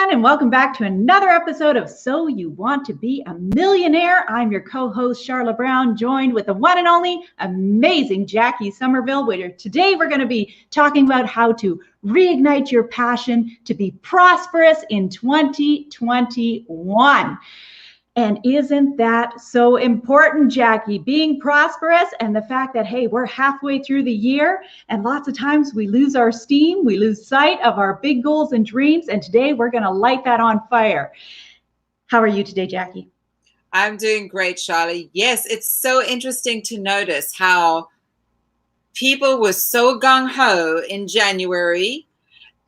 everyone, and welcome back to another episode of So You Want to Be a Millionaire. I'm your co-host, Sharla Brown, joined with the one and only amazing Jacquie Somerville, where today we're going to be talking about how to reignite your passion to be prosperous in 2021. And isn't that so important, Jacquie? Being prosperous and the fact that, hey, we're halfway through the year and lots of times we lose our steam, we lose sight of our big goals and dreams. And today we're going to light that on fire. How are you today, Jacquie? I'm doing great, Sharla. Yes, it's so interesting to notice how people were so gung-ho in January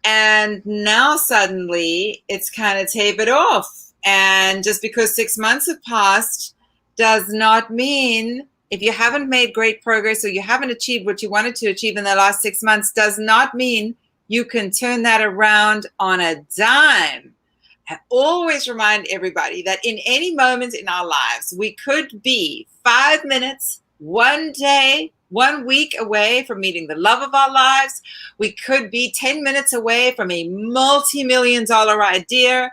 and now suddenly it's kind of tapered off. And just because 6 months have passed does not mean, if you haven't made great progress or you haven't achieved what you wanted to achieve in the last 6 months, does not mean you can turn that around on a dime. I always remind everybody that in any moment in our lives, we could be 5 minutes, 1 day, 1 week away from meeting the love of our lives. We could be 10 minutes away from a multi-million-dollar idea.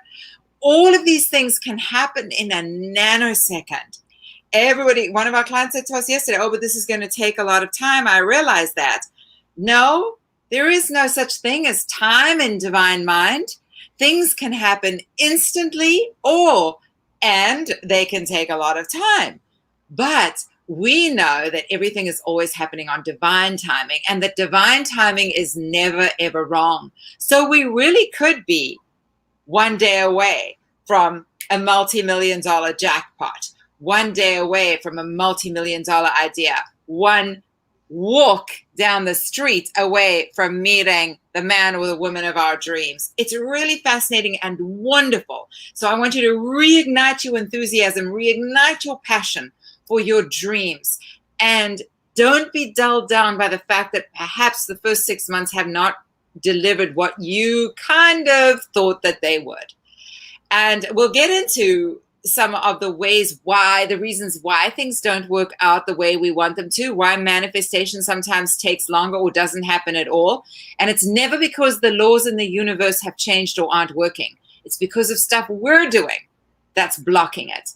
All of these things can happen in a nanosecond. One of our clients said to us yesterday, oh, but this is going to take a lot of time. I realized that. No, there is no such thing as time in divine mind. Things can happen instantly and they can take a lot of time. But we know that everything is always happening on divine timing and that divine timing is never, ever wrong. So we really could be 1 day away from a multi-million-dollar jackpot, 1 day away from a multi-million-dollar idea, one walk down the street away from meeting the man or the woman of our dreams. It's really fascinating and wonderful. So I want you to reignite your enthusiasm, reignite your passion for your dreams. And don't be dulled down by the fact that perhaps the first 6 months have not delivered what you kind of thought that they would. And we'll get into some of the reasons why things don't work out the way we want them to, why manifestation sometimes takes longer or doesn't happen at all. And it's never because the laws in the universe have changed or aren't working. It's because of stuff we're doing that's blocking it.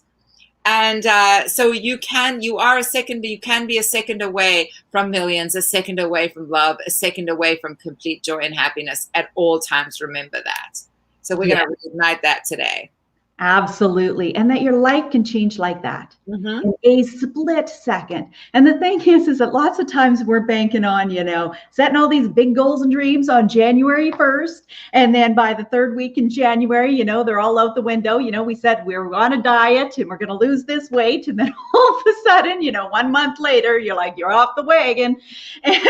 And so you can be a second away from millions, a second away from love, a second away from complete joy and happiness at all times. Remember that. So we're going to reignite that today. Absolutely. And that your life can change like that Mm-hmm. in a split second. And the thing is that lots of times we're banking on, setting all these big goals and dreams on January 1st. And then by the third week in January, they're all out the window. We said we're on a diet and we're going to lose this weight. And then all of a sudden, 1 month later, you're off the wagon.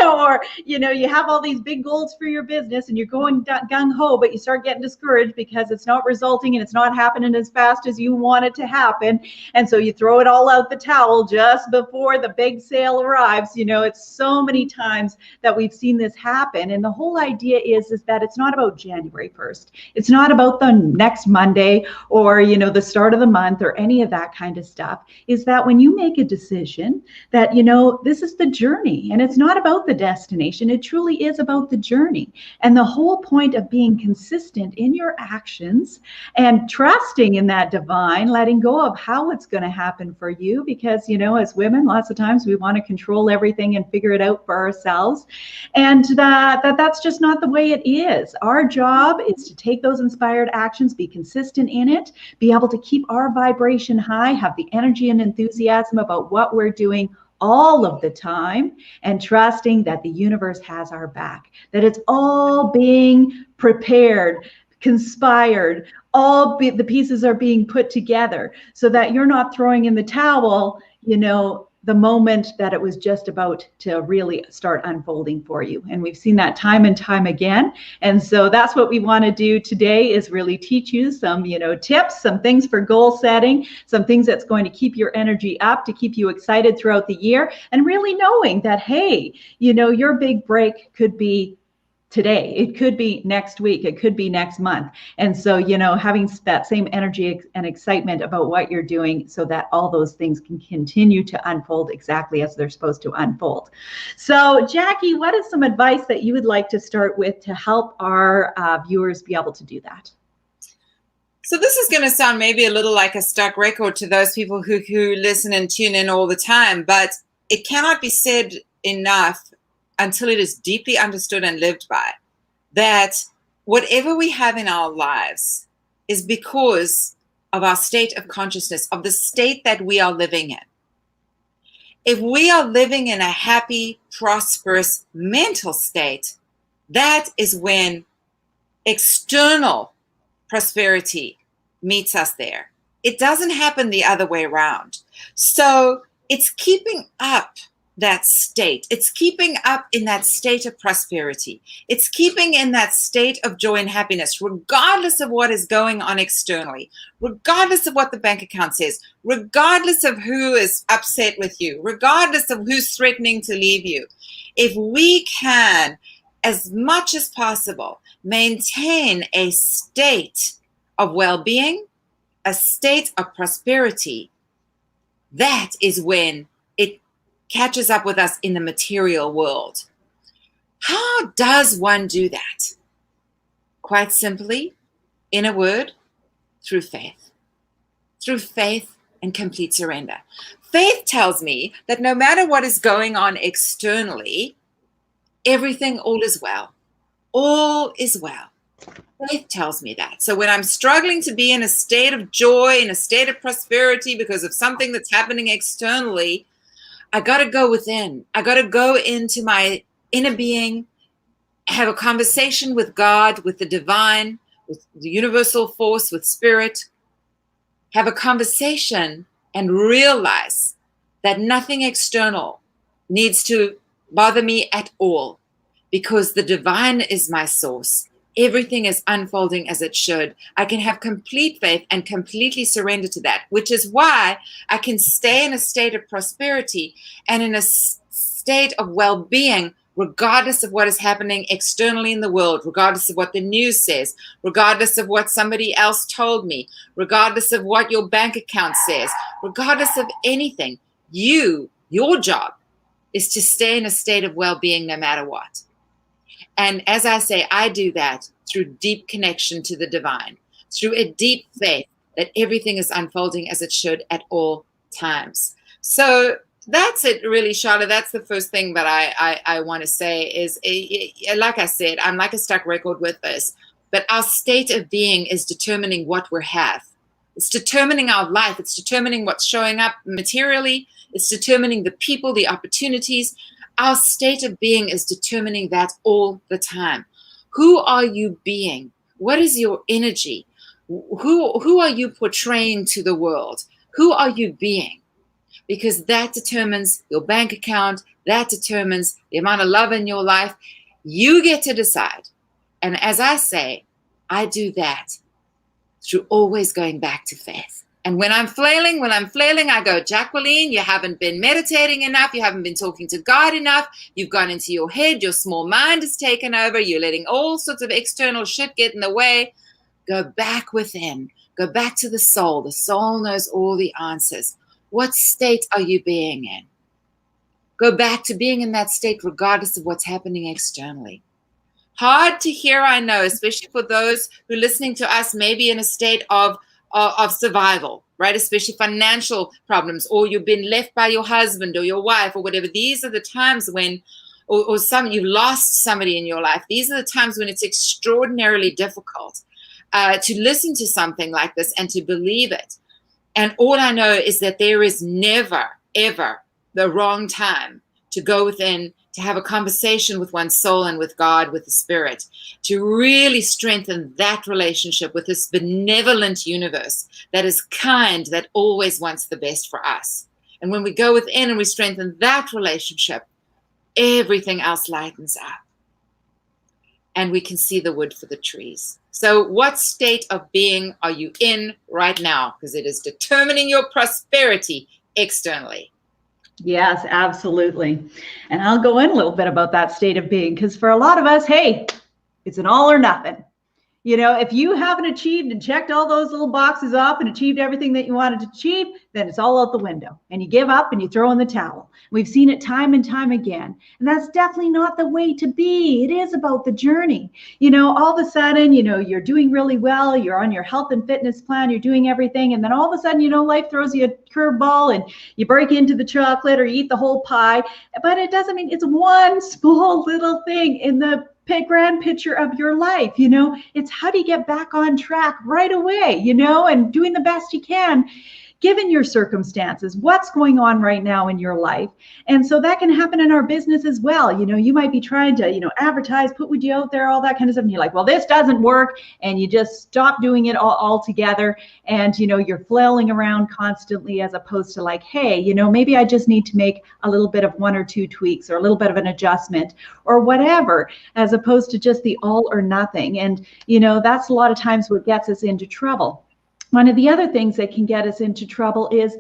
Or, you have all these big goals for your business and you're going gung-ho, but you start getting discouraged because it's not resulting and it's not happening as fast as you want it to happen. And so you throw it all out the towel just before the big sale arrives. It's so many times that we've seen this happen. And the whole idea is that it's not about January 1st. It's not about the next Monday or, the start of the month or any of that kind of stuff. Is that when you make a decision that, this is the journey and it's not about the destination. It truly is about the journey. And the whole point of being consistent in your actions and trusting in that divine, letting go of how it's going to happen for you, because as women, lots of times we want to control everything and figure it out for ourselves, and that's just not the way it is. Our job is to take those inspired actions, be consistent in it, be able to keep our vibration high, have the energy and enthusiasm about what we're doing all of the time, and trusting that the universe has our back, that it's all being prepared, conspired, the pieces are being put together so that you're not throwing in the towel, the moment that it was just about to really start unfolding for you. And we've seen that time and time again. And so that's what we want to do today, is really teach you some, tips, some things for goal setting, some things that's going to keep your energy up, to keep you excited throughout the year, and really knowing that, hey, your big break could be today. It could be next week. It could be next month. And so, having that same energy and excitement about what you're doing so that all those things can continue to unfold exactly as they're supposed to unfold. So, Jacquie, what is some advice that you would like to start with to help our viewers be able to do that? So this is going to sound maybe a little like a stuck record to those people who listen and tune in all the time, but it cannot be said enough until it is deeply understood and lived by, that whatever we have in our lives is because of our state of consciousness, of the state that we are living in. If we are living in a happy, prosperous mental state, that is when external prosperity meets us there. It doesn't happen the other way around. So it's keeping up that state. It's keeping up in that state of prosperity. It's keeping in that state of joy and happiness, regardless of what is going on externally, regardless of what the bank account says, regardless of who is upset with you, regardless of who's threatening to leave you. If we can, as much as possible, maintain a state of well-being, a state of prosperity, that is when it catches up with us in the material world. How does one do that? Quite simply, in a word, through faith. Through faith and complete surrender. Faith tells me that no matter what is going on externally, everything, all is well. All is well. Faith tells me that. So when I'm struggling to be in a state of joy, in a state of prosperity because of something that's happening externally, I got to go within. I got to go into my inner being, have a conversation with God, with the divine, with the universal force, with spirit, have a conversation and realize that nothing external needs to bother me at all, because the divine is my source. Everything is unfolding as it should. I can have complete faith and completely surrender to that, which is why I can stay in a state of prosperity and in a state of well-being, regardless of what is happening externally in the world, regardless of what the news says, regardless of what somebody else told me, regardless of what your bank account says, regardless of anything. Your job is to stay in a state of well-being no matter what. And as I say, I do that through deep connection to the divine, through a deep faith that everything is unfolding as it should at all times. So that's it, really, Sharla. That's the first thing that I want to say is, like I said, I'm like a stuck record with this, but our state of being is determining what we have. It's determining our life. It's determining what's showing up materially. It's determining the people, the opportunities. Our state of being is determining that all the time. Who are you being? What is your energy? Who are you portraying to the world? Who are you being? Because that determines your bank account. That determines the amount of love in your life. You get to decide. And as I say, I do that through always going back to faith. And when I'm flailing, I go, Jacqueline, you haven't been meditating enough. You haven't been talking to God enough. You've gone into your head. Your small mind is taken over. You're letting all sorts of external shit get in the way. Go back within. Go back to the soul. The soul knows all the answers. What state are you being in? Go back to being in that state regardless of what's happening externally. Hard to hear, I know, especially for those who are listening to us, maybe in a state of survival, right? Especially financial problems, or you've been left by your husband or your wife or whatever. These are the times when, or you've lost somebody in your life. These are the times when it's extraordinarily difficult to listen to something like this and to believe it. And all I know is that there is never, ever the wrong time to go within, to have a conversation with one's soul and with God, with the spirit, to really strengthen that relationship with this benevolent universe that is kind, that always wants the best for us. And when we go within and we strengthen that relationship, everything else lightens up. And we can see the wood for the trees. So what state of being are you in right now? Because it is determining your prosperity externally. Yes, absolutely. And I'll go in a little bit about that state of being, because for a lot of us, hey, it's an all or nothing. If you haven't achieved and checked all those little boxes off and achieved everything that you wanted to achieve, then it's all out the window and you give up and you throw in the towel. We've seen it time and time again. And that's definitely not the way to be. It is about the journey. All of a sudden, you're doing really well. You're on your health and fitness plan. You're doing everything. And then all of a sudden, life throws you a curveball and you break into the chocolate or you eat the whole pie. But it doesn't mean it's one small little thing in the grand picture of your life. It's how do you get back on track right away, and doing the best you can given your circumstances, what's going on right now in your life. And so that can happen in our business as well. You might be trying to, advertise, put video out there, all that kind of stuff. And you're like, well, this doesn't work. And you just stop doing it all together. And, you're flailing around constantly as opposed to like, hey, maybe I just need to make a little bit of 1 or 2 tweaks or a little bit of an adjustment or whatever, as opposed to just the all or nothing. And, that's a lot of times what gets us into trouble. One of the other things that can get us into trouble is,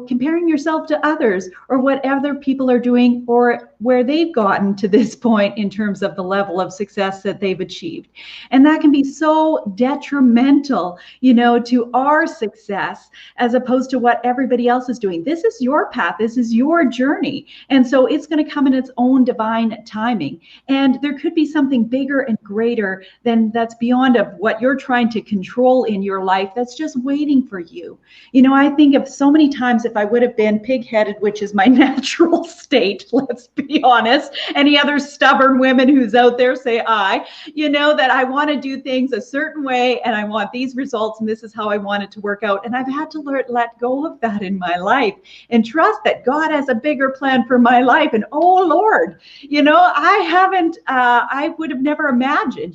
comparing yourself to others or what other people are doing or where they've gotten to this point in terms of the level of success that they've achieved. And that can be so detrimental, to our success as opposed to what everybody else is doing. This is your path. This is your journey. And so it's going to come in its own divine timing. And there could be something bigger and greater than that's beyond of what you're trying to control in your life. That's just waiting for you. I think of so many times if I would have been pig-headed, which is my natural state, let's be honest. Any other stubborn women who's out there say that I want to do things a certain way and I want these results and this is how I want it to work out. And I've had to let go of that in my life and trust that God has a bigger plan for my life. And oh Lord, I would have never imagined,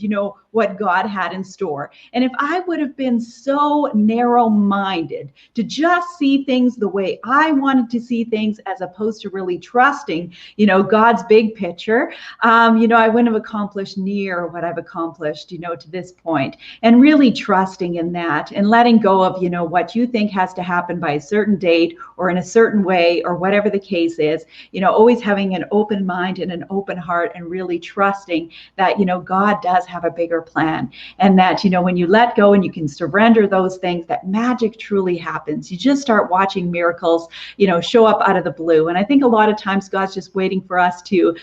what God had in store. And if I would have been so narrow-minded to just see things the way I wanted to see things as opposed to really trusting, God's big picture, I wouldn't have accomplished near what I've accomplished, to this point. And really trusting in that and letting go of, what you think has to happen by a certain date or in a certain way or whatever the case is, always having an open mind and an open heart and really trusting that, God does have a bigger plan and that, when you let go and you can surrender those things, that magic truly happens. You just start watching miracles, show up out of the blue. And I think a lot of times God's just waiting for us to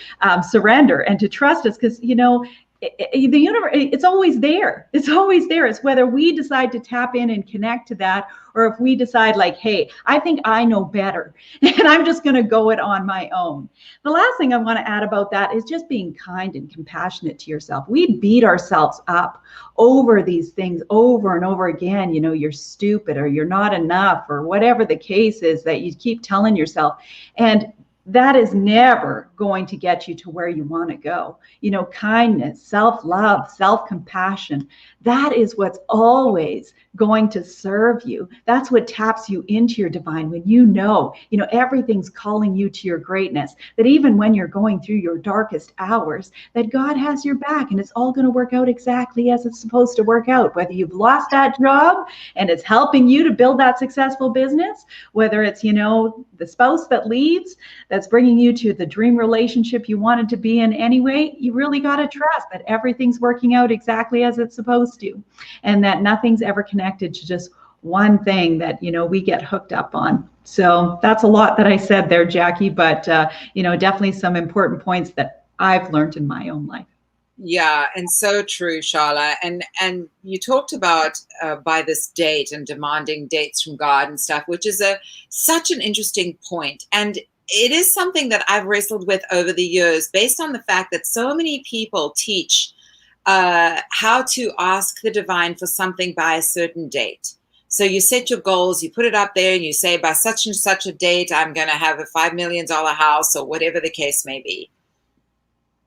surrender and to trust us because, the universe, it's always there. It's always there. It's whether we decide to tap in and connect to that, or if we decide like, hey, I think I know better and I'm just going to go it on my own. The last thing I want to add about that is just being kind and compassionate to yourself. We beat ourselves up over these things over and over again. You're stupid or you're not enough or whatever the case is that you keep telling yourself. And that is never going to get you to where you want to go. Kindness, self-love, self-compassion, that is what's always going to serve you. That's what taps you into your divine when everything's calling you to your greatness, that even when you're going through your darkest hours, that God has your back and it's all going to work out exactly as it's supposed to work out. Whether you've lost that job and it's helping you to build that successful business, whether it's, the spouse that leaves, that's bringing you to the dream relationship you wanted to be in anyway, you really got to trust that everything's working out exactly as it's supposed to, and that nothing's ever connected to just one thing that, we get hooked up on. So that's a lot that I said there, Jackie, but, definitely some important points that I've learned in my own life. Yeah, and so true, Sharla. And you talked about by this date and demanding dates from God and stuff, which is such an interesting point. And it is something that I've wrestled with over the years based on the fact that so many people teach how to ask the divine for something by a certain date. So you set your goals, you put it up there and you say, by such and such a date, I'm going to have a $5 million house or whatever the case may be.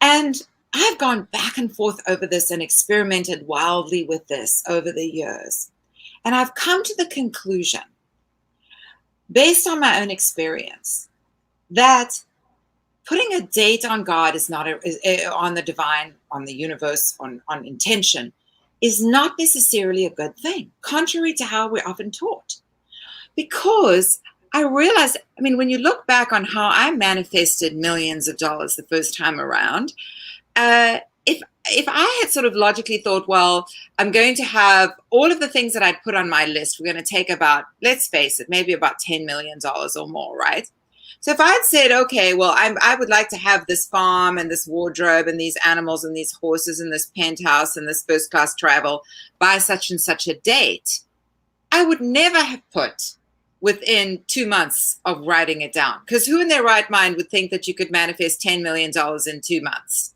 And I've gone back and forth over this and experimented wildly with this over the years. And I've come to the conclusion, based on my own experience, that putting a date on God is not on the divine, on the universe, on intention, is not necessarily a good thing, contrary to how we're often taught. Because I realized, when you look back on how I manifested millions of dollars the first time around, if if I had sort of logically thought, well, I'm going to have all of the things that I'd put on my list, we're going to take about, let's face it, maybe about $10 million or more, right? So if I'd said, okay, well, I would like to have this farm and this wardrobe and these animals and these horses and this penthouse and this first class travel by such and such a date, I would never have put within 2 months of writing it down. Because who in their right mind would think that you could manifest $10 million in 2 months?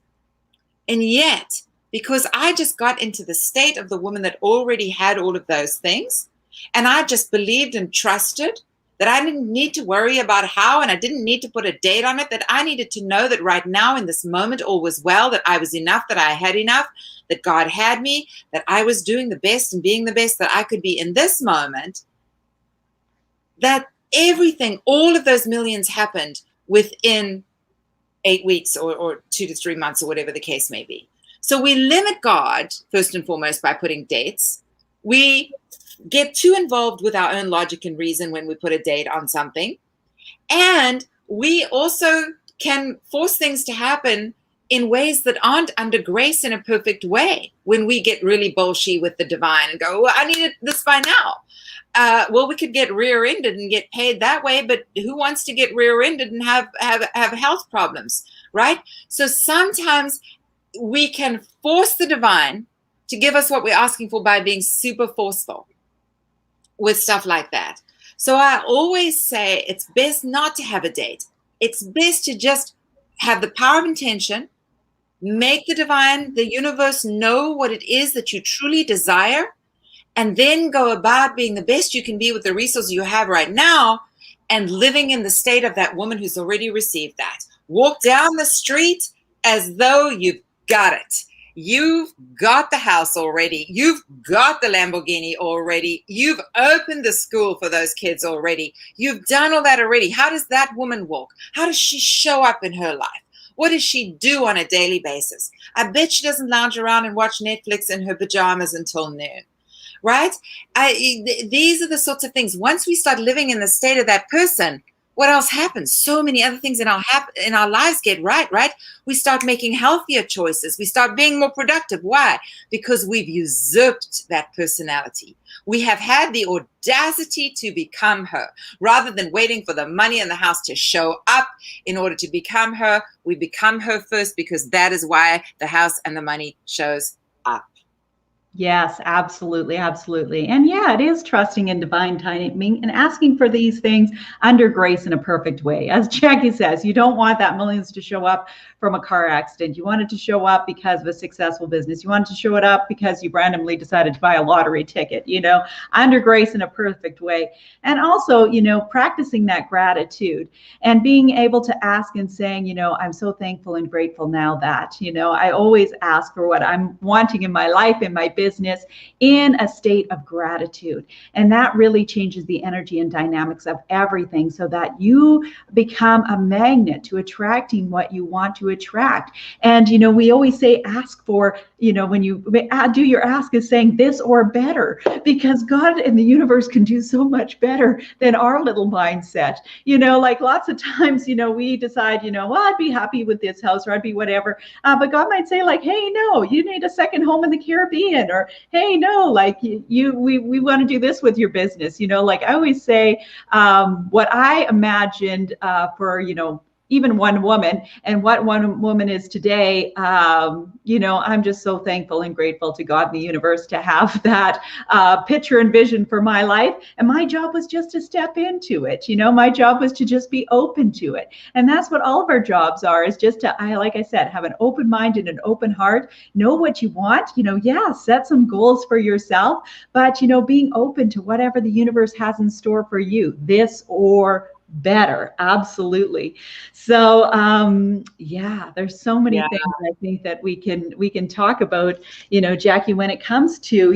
And yet, because I just got into the state of the woman that already had all of those things, and I just believed and trusted that I didn't need to worry about how, and I didn't need to put a date on it, that I needed to know that right now in this moment all was well, that I was enough, that I had enough, that God had me, that I was doing the best and being the best that I could be in this moment, that everything, all of those millions happened within 8 weeks or 2 to 3 months or whatever the case may be. So we limit God, first and foremost, by putting dates. We get too involved with our own logic and reason when we put a date on something. And we also can force things to happen in ways that aren't under grace in a perfect way when we get really bullshit with the divine and go, well, I needed this by now. Well, we could get rear-ended and get paid that way, but who wants to get rear-ended and have health problems, right? So sometimes we can force the divine to give us what we're asking for by being super forceful with stuff like that. So I always say it's best not to have a date. It's best to just have the power of intention, make the divine, the universe know what it is that you truly desire, and then go about being the best you can be with the resources you have right now and living in the state of that woman who's already received that. Walk down the street as though you've got it. You've got the house already. You've got the Lamborghini already. You've opened the school for those kids already. You've done all that already. How does that woman walk? How does she show up in her life? What does she do on a daily basis? I bet she doesn't lounge around and watch Netflix in her pajamas until noon. Right? These are the sorts of things. Once we start living in the state of that person, what else happens? So many other things in our lives get right? We start making healthier choices. We start being more productive. Why? Because we've usurped that personality. We have had the audacity to become her. Rather than waiting for the money in the house to show up in order to become her, we become her first, because that is why the house and the money shows up. Yes, absolutely. Absolutely. And yeah, it is trusting in divine timing and asking for these things under grace in a perfect way. As Jacquie says, you don't want that millions to show up from a car accident. You want it to show up because of a successful business. You want it to show it up because you randomly decided to buy a lottery ticket, under grace in a perfect way. And also, practicing that gratitude and being able to ask and saying, I'm so thankful and grateful now that, I always ask for what I'm wanting in my life, in my business, in a state of gratitude. And that really changes the energy and dynamics of everything, so that you become a magnet to attracting what you want to attract. And, we always say, ask for, when you do your ask is saying this or better, because God and the universe can do so much better than our little mindset. Like lots of times, we decide, well, I'd be happy with this house, or I'd be whatever. But God might say, like, hey, no, you need a second home in the Caribbean, or hey, no, like we want to do this with your business. Like I always say, what I imagined for, even one woman, and what one woman is today, I'm just so thankful and grateful to God and the universe to have that picture and vision for my life. And my job was just to step into it. My job was to just be open to it. And that's what all of our jobs are, is just to, like I said, have an open mind and an open heart, know what you want, set some goals for yourself, but, being open to whatever the universe has in store for you, this or better. Absolutely. So there's so many things I think that we can talk about, Jacquie, when it comes to,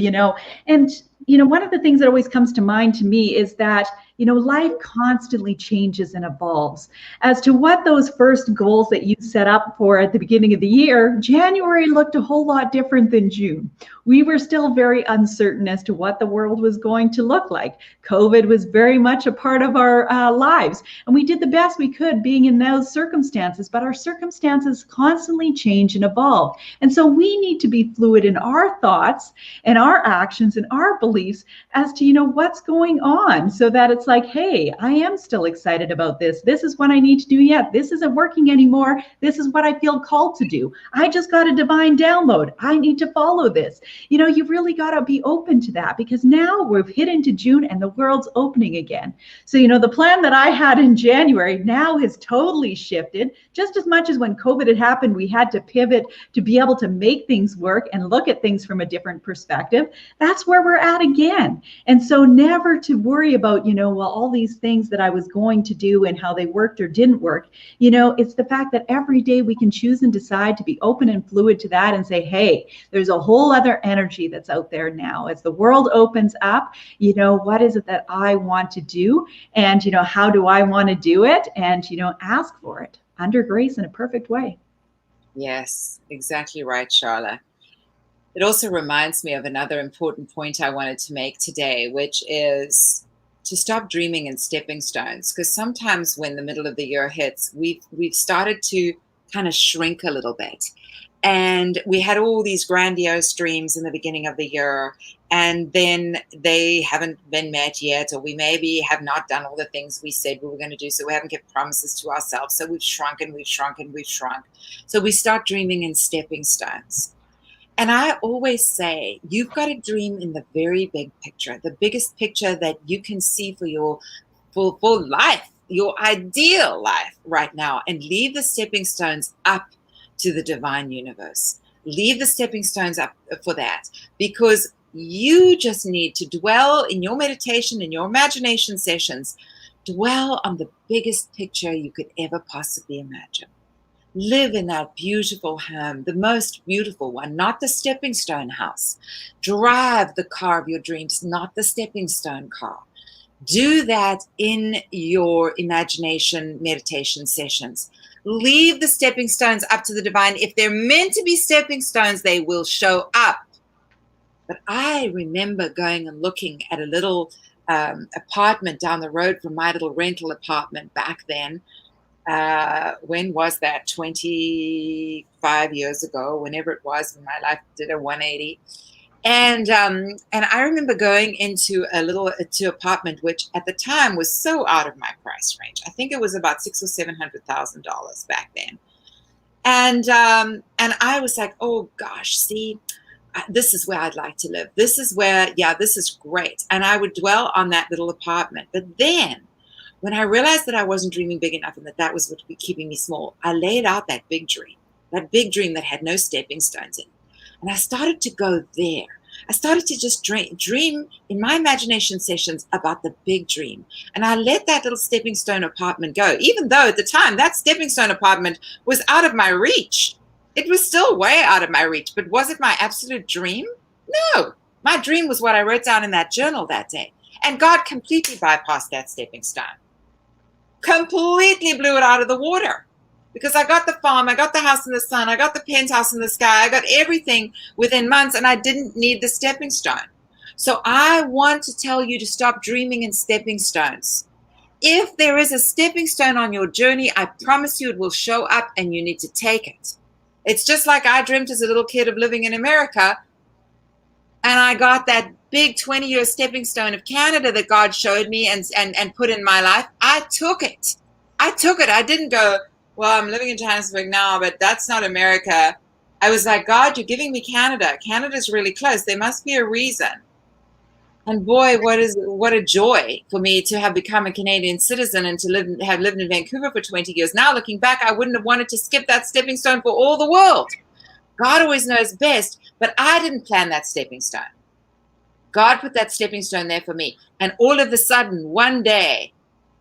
and one of the things that always comes to mind to me is that, Life constantly changes and evolves. As to what those first goals that you set up for at the beginning of the year, January looked a whole lot different than June. We were still very uncertain as to what the world was going to look like. COVID was very much a part of our lives, and we did the best we could being in those circumstances, but our circumstances constantly change and evolve. And so we need to be fluid in our thoughts and our actions and our beliefs as to, what's going on, so that it's like, hey, I am still excited about this. This is what I need to do yet. This isn't working anymore. This is what I feel called to do. I just got a divine download. I need to follow this. You've really got to be open to that, because now we've hit into June and the world's opening again. So, the plan that I had in January now has totally shifted. Just as much as when COVID had happened, we had to pivot to be able to make things work and look at things from a different perspective. That's where we're at again. And so never to worry about, all these things that I was going to do and how they worked or didn't work. It's the fact that every day we can choose and decide to be open and fluid to that and say, hey, there's a whole other energy that's out there now. As the world opens up, what is it that I want to do? And, how do I want to do it? And, ask for it under grace in a perfect way. Yes, exactly right, Sharla. It also reminds me of another important point I wanted to make today, which is to stop dreaming in stepping stones. Because sometimes when the middle of the year hits, we've started to kind of shrink a little bit. And we had all these grandiose dreams in the beginning of the year, and then they haven't been met yet, or we maybe have not done all the things we said we were going to do. So we haven't kept promises to ourselves. So we've shrunk and we've shrunk and we've shrunk. So we start dreaming in stepping stones. And I always say, you've got to dream in the very big picture, the biggest picture that you can see for your for life, your ideal life right now, and leave the stepping stones up to the divine universe. Leave the stepping stones up for that, because you just need to dwell in your meditation, in your imagination sessions, dwell on the biggest picture you could ever possibly imagine. Live in that beautiful home, the most beautiful one, not the stepping stone house. Drive the car of your dreams, not the stepping stone car. Do that in your imagination meditation sessions. Leave the stepping stones up to the divine. If they're meant to be stepping stones, they will show up. But I remember going and looking at a little apartment down the road from my little rental apartment back then. When was that? 25 years ago, whenever it was, when my life did a 180. And I remember going into to apartment, which at the time was so out of my price range. I think it was about $600,000 or $700,000 back then. And I was like, oh gosh, see, this is where I'd like to live. This is where, this is great. And I would dwell on that little apartment. But then when I realized that I wasn't dreaming big enough and that was what would be keeping me small, I laid out that big dream that had no stepping stones in it. And I started to go there. I started to just dream in my imagination sessions about the big dream. And I let that little stepping stone apartment go, even though at the time that stepping stone apartment was out of my reach. It was still way out of my reach, but was it my absolute dream? No, my dream was what I wrote down in that journal that day. And God completely bypassed that stepping stone. Completely blew it out of the water. Because I got the farm, I got the house in the sun, I got the penthouse in the sky, I got everything within months, and I didn't need the stepping stone. So I want to tell you to stop dreaming in stepping stones. If there is a stepping stone on your journey, I promise you it will show up and you need to take it. It's just like I dreamt as a little kid of living in America, and I got that big 20-year stepping stone of Canada that God showed me and put in my life. I took it. I didn't go, well, I'm living in Johannesburg now, but that's not America. I was like, God, you're giving me Canada. Canada's really close. There must be a reason. And boy, what a joy for me to have become a Canadian citizen and to have lived in Vancouver for 20 years. Now, looking back, I wouldn't have wanted to skip that stepping stone for all the world. God always knows best, but I didn't plan that stepping stone. God put that stepping stone there for me. And all of a sudden, one day,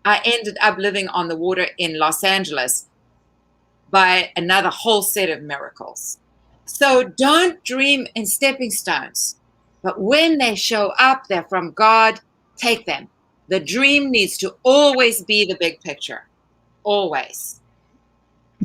I ended up living on the water in Los Angeles by another whole set of miracles. So don't dream in stepping stones. But when they show up, they're from God, take them. The dream needs to always be the big picture. Always.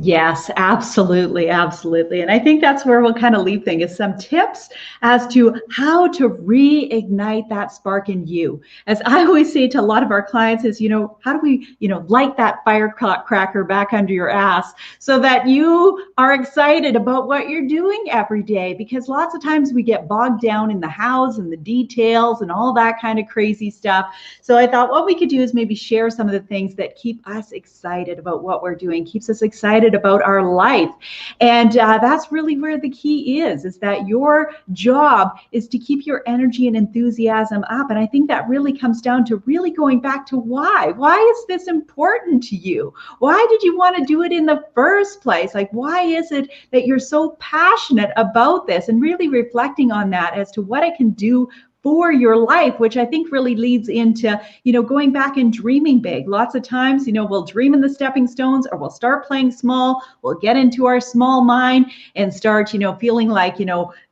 Yes, absolutely, absolutely. And I think that's where we'll kind of leave things is some tips as to how to reignite that spark in you. As I always say to a lot of our clients is, how do we, light that firecracker back under your ass so that you are excited about what you're doing every day? Because lots of times we get bogged down in the hows and the details and all that kind of crazy stuff. So I thought what we could do is maybe share some of the things that keep us excited about what we're doing, keeps us excited about our life. And that's really where the key is that your job is to keep your energy and enthusiasm up. And I think that really comes down to really going back to why. Why is this important to you? Why did you want to do it in the first place? Like, why is it that you're so passionate about this? And really reflecting on that as to what I can do for your life, which I think really leads into, going back and dreaming big. Lots of times, we'll dream in the stepping stones or we'll start playing small. We'll get into our small mind and start, feeling like,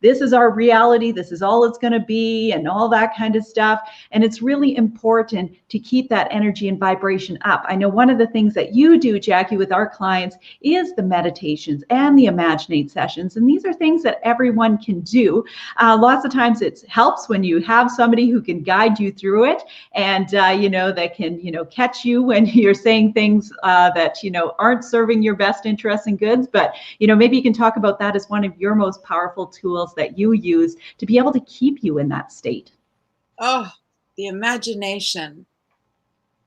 this is our reality. This is all it's going to be and all that kind of stuff. And it's really important to keep that energy and vibration up. I know one of the things that you do, Jacquie, with our clients is the meditations and the Imaginate sessions. And these are things that everyone can do. Lots of times it helps when you have somebody who can guide you through it and, that can, catch you when you're saying things that, aren't serving your best interests and goods. But, maybe you can talk about that as one of your most powerful tools that you use to be able to keep you in that state. Oh, the imagination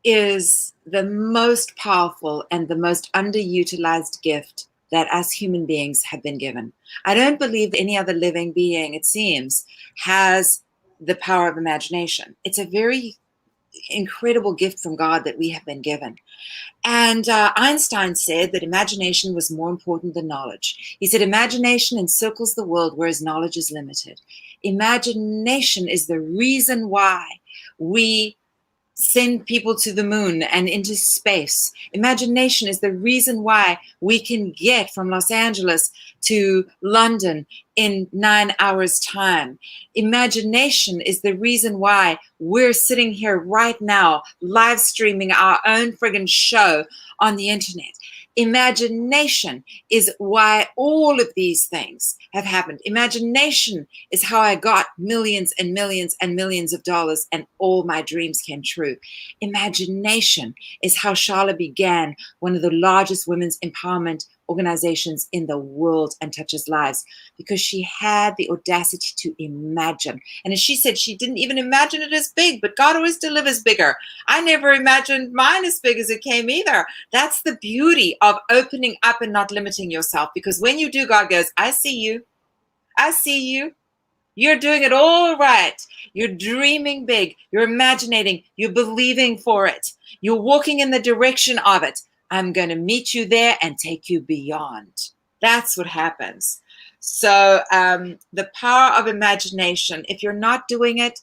is the most powerful and the most underutilized gift that us human beings have been given. I don't believe any other living being, it seems, has the power of imagination. It's a very incredible gift from God that we have been given. And Einstein said that imagination was more important than knowledge. He said imagination encircles the world, whereas knowledge is limited. Imagination is the reason why we send people to the moon and into space. Imagination is the reason why we can get from Los Angeles to London in 9 hours' time. Imagination is the reason why we're sitting here right now, live streaming our own friggin' show on the internet. Imagination is why all of these things have happened. Imagination is how I got millions and millions and millions of dollars and all my dreams came true. Imagination is how Sharla began one of the largest women's empowerment organizations in the world and touches lives because she had the audacity to imagine. And as she said, she didn't even imagine it as big, but God always delivers bigger. I never imagined mine as big as it came either. That's the beauty of opening up and not limiting yourself, because when you do, God goes, I see you. I see you. You're doing it all right. You're dreaming big. You're imagining. You're believing for it. You're walking in the direction of it. I'm going to meet you there and take you beyond. That's what happens. So the power of imagination, if you're not doing it,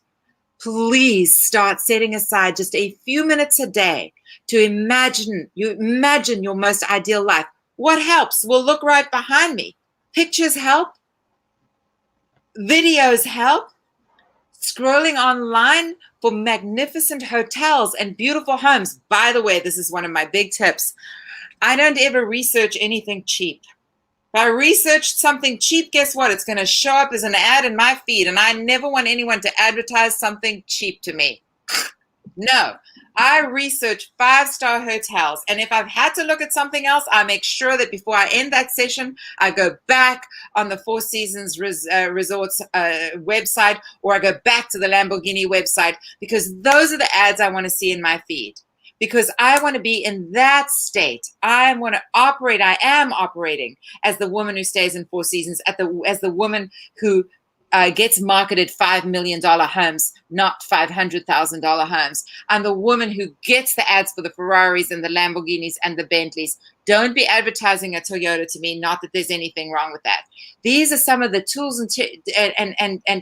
please start setting aside just a few minutes a day to imagine your most ideal life. What helps? Well, look right behind me. Pictures help. Videos help. Scrolling online for magnificent hotels and beautiful homes. By the way, this is one of my big tips. I don't ever research anything cheap. If I researched something cheap, guess what? It's going to show up as an ad in my feed, and I never want anyone to advertise something cheap to me. No, I research 5-star hotels, and if I've had to look at something else, I make sure that before I end that session, I go back on the Four Seasons Resorts website, or I go back to the Lamborghini website, because those are the ads I want to see in my feed. Because I want to be in that state. I am operating as the woman who stays in Four Seasons, as the woman who gets marketed $5 million homes, not $500,000 homes. I'm the woman who gets the ads for the Ferraris and the Lamborghinis and the Bentleys. Don't be advertising a Toyota to me. Not that there's anything wrong with that. These are some of the tools and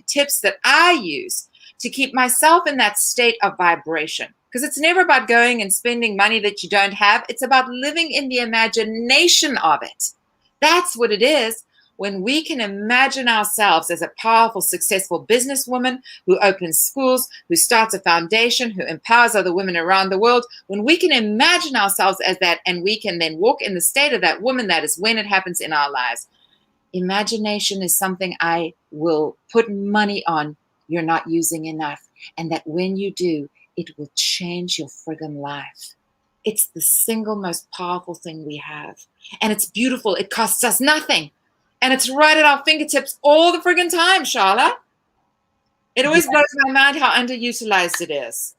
tips that I use to keep myself in that state of vibration. Because it's never about going and spending money that you don't have. It's about living in the imagination of it. That's what it is. when we can imagine ourselves as a powerful, successful businesswoman who opens schools, who starts a foundation, who empowers other women around the world, when we can imagine ourselves as that and we can then walk in the state of that woman, that is when it happens in our lives. Imagination is something I will put money on you're not using enough. And that when you do, it will change your friggin' life. It's the single most powerful thing we have. And it's beautiful. It costs us nothing. And it's right at our fingertips all the friggin' time, Sharla. It always blows my mind how underutilized it is.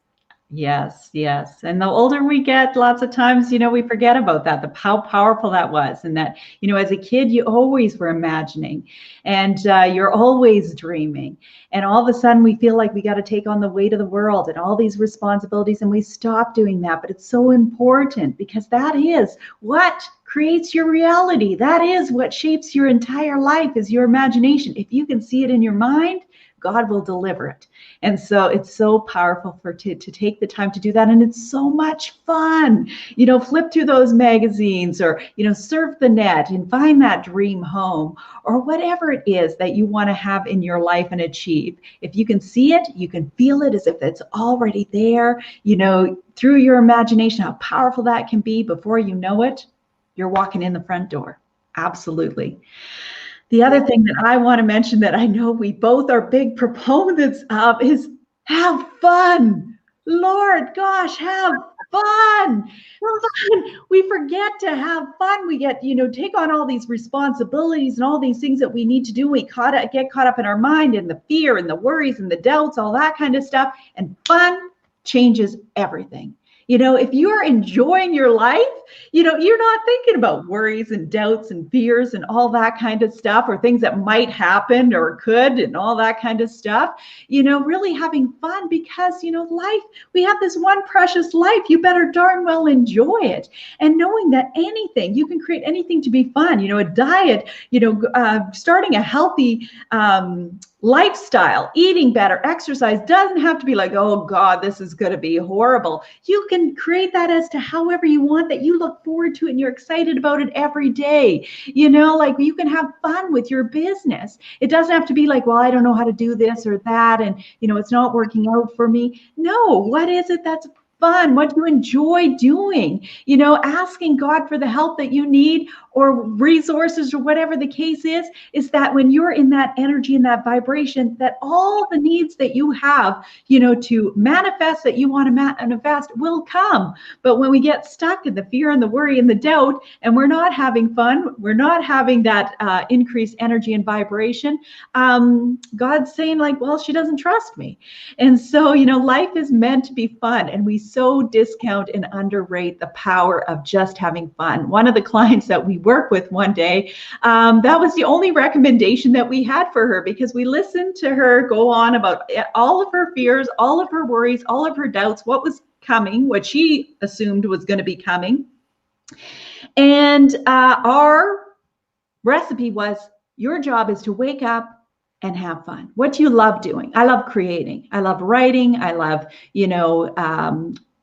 Yes, yes. And the older we get, lots of times, we forget about that, how powerful that was. And that, as a kid, you always were imagining and you're always dreaming. And all of a sudden we feel like we got to take on the weight of the world and all these responsibilities. And we stop doing that. But it's so important because that is what creates your reality. That is what shapes your entire life is your imagination. If you can see it in your mind, God will deliver it. And so it's so powerful to take the time to do that. And it's so much fun, flip through those magazines or, surf the net and find that dream home or whatever it is that you want to have in your life and achieve. If you can see it, you can feel it as if it's already there, through your imagination, how powerful that can be. Before you know it, you're walking in the front door. Absolutely. The other thing that I want to mention that I know we both are big proponents of is have fun. Lord gosh, have fun. Fun. We forget to have fun. We get, take on all these responsibilities and all these things that we need to do. We get caught up in our mind and the fear and the worries and the doubts, all that kind of stuff. And fun changes everything. If you are enjoying your life, you're not thinking about worries and doubts and fears and all that kind of stuff or things that might happen or could and all that kind of stuff, really having fun because, life, we have this one precious life. You better darn well enjoy it. And knowing that you can create anything to be fun, a diet, starting a healthy, lifestyle, eating better, exercise doesn't have to be like, oh God, this is going to be horrible. You can create that as to however you want, that you look forward to it and you're excited about it every day. Like you can have fun with your business. It doesn't have to be like, well, I don't know how to do this or that. And, it's not working out for me. No, what is it that's fun? What do you enjoy doing? Asking God for the help that you need or resources or whatever the case is that when you're in that energy and that vibration, that all the needs that you have, to manifest that you want to manifest will come. But when we get stuck in the fear and the worry and the doubt, and we're not having fun, we're not having that increased energy and vibration, God's saying like, well, she doesn't trust me. And so, life is meant to be fun. And we so discount and underrate the power of just having fun. One of the clients that we work with one day, that was the only recommendation that we had for her because we listened to her go on about all of her fears, all of her worries, all of her doubts, what was coming, what she assumed was going to be coming. And our recipe was, your job is to wake up and have fun. What do you love doing? I love creating. I love writing. I love,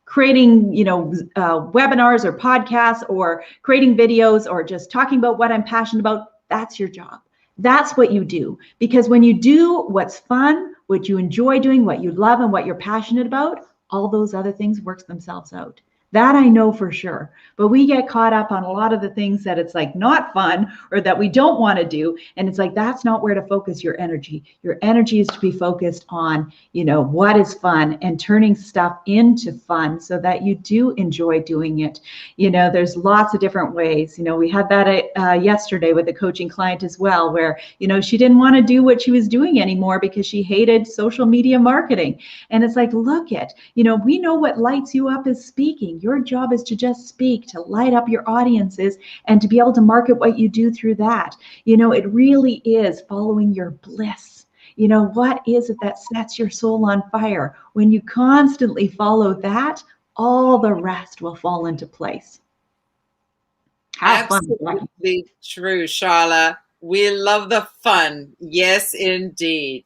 creating, webinars or podcasts or creating videos or just talking about what I'm passionate about. That's your job. That's what you do. Because when you do what's fun, what you enjoy doing, what you love and what you're passionate about, all those other things work themselves out. That I know for sure. But we get caught up on a lot of the things that it's like not fun or that we don't want to do. And it's like, that's not where to focus your energy. Your energy is to be focused on, what is fun and turning stuff into fun so that you do enjoy doing it. There's lots of different ways. We had that yesterday with a coaching client as well, where, she didn't want to do what she was doing anymore because she hated social media marketing. And it's like, look at, we know what lights you up is speaking. Your job is to just speak, to light up your audiences and to be able to market what you do through that. It really is following your bliss. What is it that sets your soul on fire? When you constantly follow that, all the rest will fall into place. Absolutely true, Sharla. We love the fun. Yes, indeed.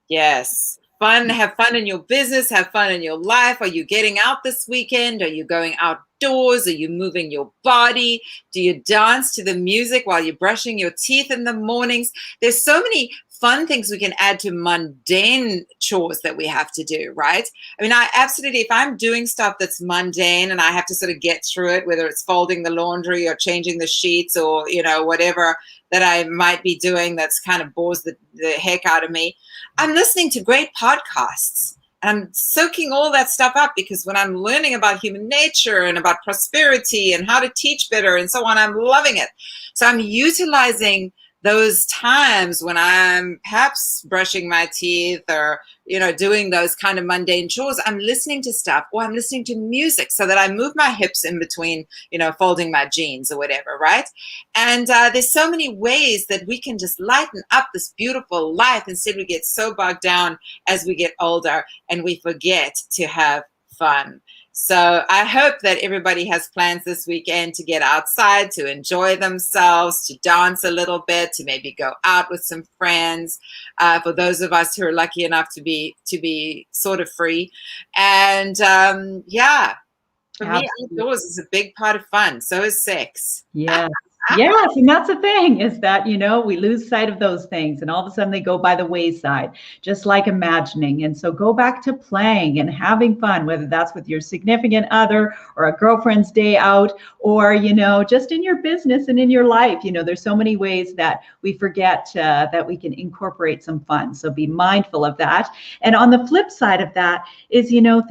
Yes. fun, have fun in your business, have fun in your life. Are you getting out this weekend? Are you going outdoors? Are you moving your body? Do you dance to the music while you're brushing your teeth in the mornings? There's so many fun things we can add to mundane chores that we have to do, right? I mean, I absolutely, if I'm doing stuff that's mundane and I have to sort of get through it, whether it's folding the laundry or changing the sheets or, you know, whatever that I might be doing that's kind of bores the heck out of me, I'm listening to great podcasts. And I'm soaking all that stuff up, because when I'm learning about human nature and about prosperity and how to teach better and so on, I'm loving it. So I'm utilizing those times when I'm perhaps brushing my teeth or, you know, doing those kind of mundane chores. I'm listening to stuff, or I'm listening to music so that I move my hips in between, you know, folding my jeans or whatever, right? And there's so many ways that we can just lighten up this beautiful life. Instead, we get so bogged down as we get older and we forget to have fun. So I hope that everybody has plans this weekend to get outside, to enjoy themselves, to dance a little bit, to maybe go out with some friends. For those of us who are lucky enough to be sort of free, and yeah, for me, outdoors is a big part of fun. So is sex. Yeah. Yes, and that's the thing, is that, you know, we lose sight of those things and all of a sudden they go by the wayside, just like imagining. And so go back to playing and having fun, whether that's with your significant other or a girlfriend's day out, or, you know, just in your business and in your life. You know, there's so many ways that we forget that we can incorporate some fun. So be mindful of that. And on the flip side of that is, you know,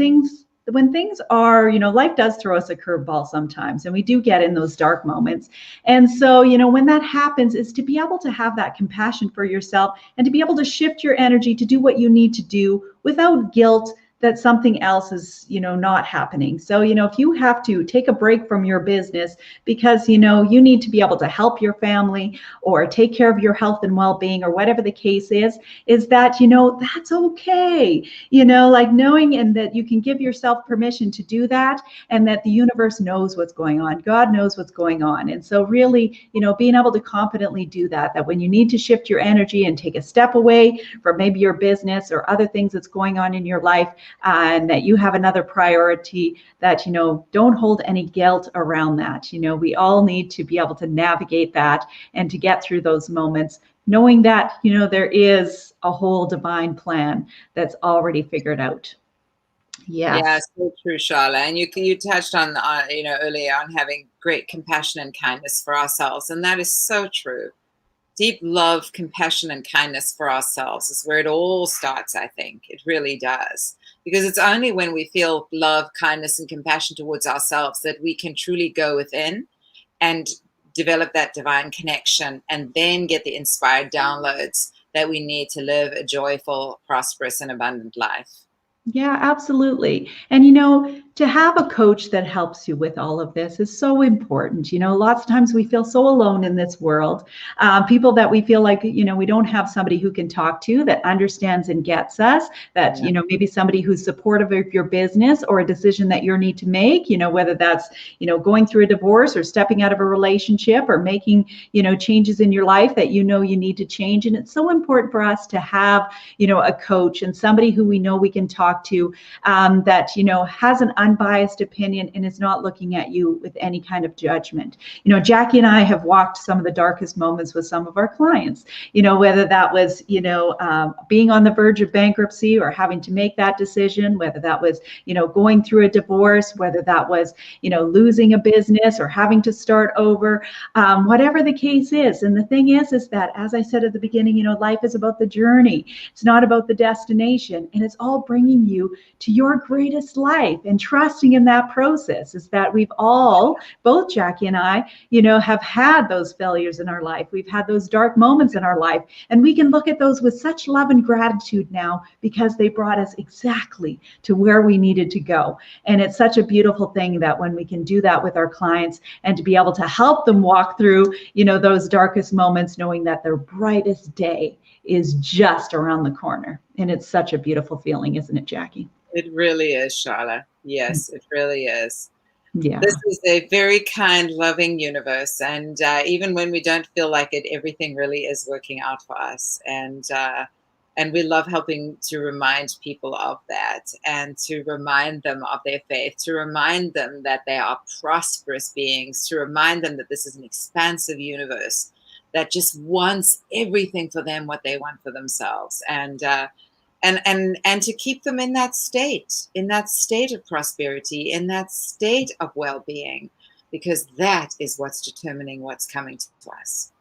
when things are, you know, life does throw us a curveball sometimes, and we do get in those dark moments. And so, you know, when that happens, is to be able to have that compassion for yourself and to be able to shift your energy to do what you need to do without guilt that something else is, you know, not happening. So, you know, if you have to take a break from your business because, you know, you need to be able to help your family or take care of your health and well-being or whatever the case is that, you know, that's okay. You know, like knowing, and that you can give yourself permission to do that, and that the universe knows what's going on. God knows what's going on. And so really, you know, being able to confidently do that when you need to shift your energy and take a step away from maybe your business or other things that's going on in your life, and that you have another priority, that, you know, don't hold any guilt around that. You know, we all need to be able to navigate that and to get through those moments, knowing that, you know, there is a whole divine plan that's already figured out. Yes. Yeah, so true, Sharla. And you touched on, you know, earlier on having great compassion and kindness for ourselves. And that is so true. Deep love, compassion, and kindness for ourselves is where it all starts, I think. It really does. Because it's only when we feel love, kindness, and compassion towards ourselves that we can truly go within and develop that divine connection, and then get the inspired downloads that we need to live a joyful, prosperous, and abundant life. Yeah, absolutely. And, you know, to have a coach that helps you with all of this is so important. You know, lots of times we feel so alone in this world. People that we feel like, you know, we don't have somebody who can talk to, that understands and gets us, that, you know, maybe somebody who's supportive of your business or a decision that you need to make, you know, whether that's, you know, going through a divorce or stepping out of a relationship or making, you know, changes in your life that, you know, you need to change. And it's so important for us to have, you know, a coach and somebody who we know we can talk to, that, you know, has an unbiased opinion and is not looking at you with any kind of judgment. You know, Jacquie and I have walked some of the darkest moments with some of our clients, you know, whether that was, you know, being on the verge of bankruptcy or having to make that decision, whether that was, you know, going through a divorce, whether that was, you know, losing a business or having to start over, whatever the case is. And the thing is that, as I said at the beginning, you know, life is about the journey. It's not about the destination. And it's all bringing you to your greatest life, and trusting in that process. Is that we've all, both Jacquie and I, you know, have had those failures in our life. We've had those dark moments in our life, and we can look at those with such love and gratitude now, because they brought us exactly to where we needed to go. And it's such a beautiful thing that when we can do that with our clients, and to be able to help them walk through, you know, those darkest moments, knowing that their brightest day is just around the corner. And it's such a beautiful feeling, isn't it, Jacquie? It really is, Sharla. Yes, it really is. Yeah. This is a very kind, loving universe. And even when we don't feel like it, everything really is working out for us. And And we love helping to remind people of that, and to remind them of their faith, to remind them that they are prosperous beings, to remind them that this is an expansive universe that just wants everything for them, what they want for themselves. And to keep them in that state of prosperity, in that state of well-being, because that is what's determining what's coming to us.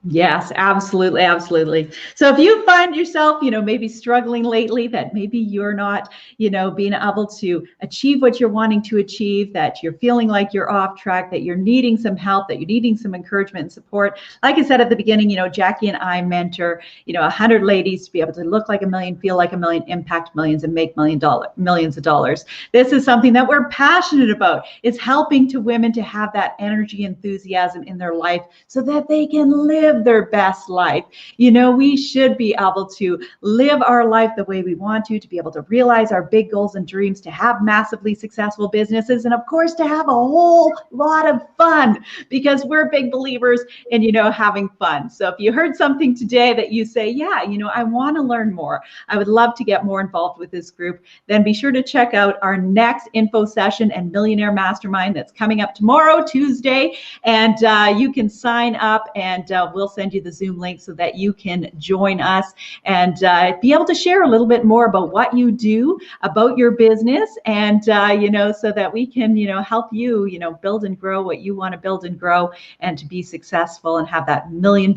Yes, absolutely, absolutely. So if you find yourself, maybe struggling lately, that maybe you're not, being able to achieve what you're wanting to achieve, that you're feeling like you're off track, that you're needing some help, that you're needing some encouragement and support. Like I said at the beginning, Jacquie and I mentor, 100 ladies to be able to look like a million, feel like a million, impact millions, and make millions of dollars. This is something that we're passionate about. It's helping to women to have that energy, enthusiasm in their life so that they can live their best life. We should be able to live our life the way we want to be able to realize our big goals and dreams, to have massively successful businesses, and of course, to have a whole lot of fun, because we're big believers in, having fun. So if you heard something today that you say, yeah, I want to learn more, I would love to get more involved with this group, then be sure to check out our next info session and Millionaire Mastermind that's coming up tomorrow, Tuesday. And you can sign up, and we'll send you the Zoom link so that you can join us and be able to share a little bit more about what you do, about your business, and so that we can help you build and grow what you want to build and grow, and to be successful and have that $1 million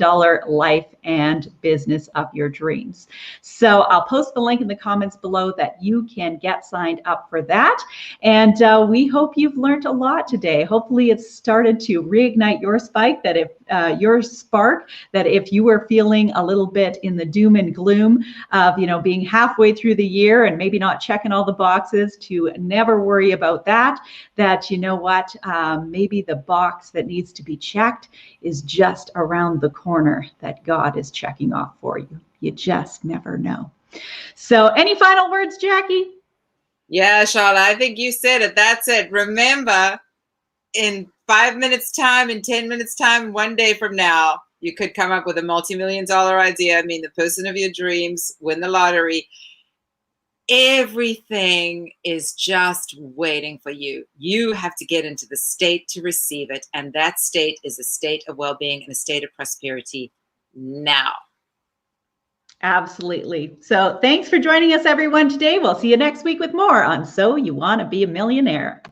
life and business of your dreams. So I'll post the link in the comments below that you can get signed up for that. And we hope you've learned a lot today. Hopefully it's started to reignite your spike, that if that if you were feeling a little bit in the doom and gloom of being halfway through the year and maybe not checking all the boxes, to never worry about that maybe the box that needs to be checked is just around the corner, that God is checking off for you. You just never know. So any final words, Jacquie? Yeah, Sharla, I think you said it. That's it. Remember, in 5 minutes time, in 10 minutes time, one day from now, you could come up with a multi-million-dollar idea. I mean, the person of your dreams, win the lottery. Everything is just waiting for you. You have to get into the state to receive it. And that state is a state of well-being and a state of prosperity now. Absolutely. So thanks for joining us, everyone, today. We'll see you next week with more on So You Want to Be a Millionaire.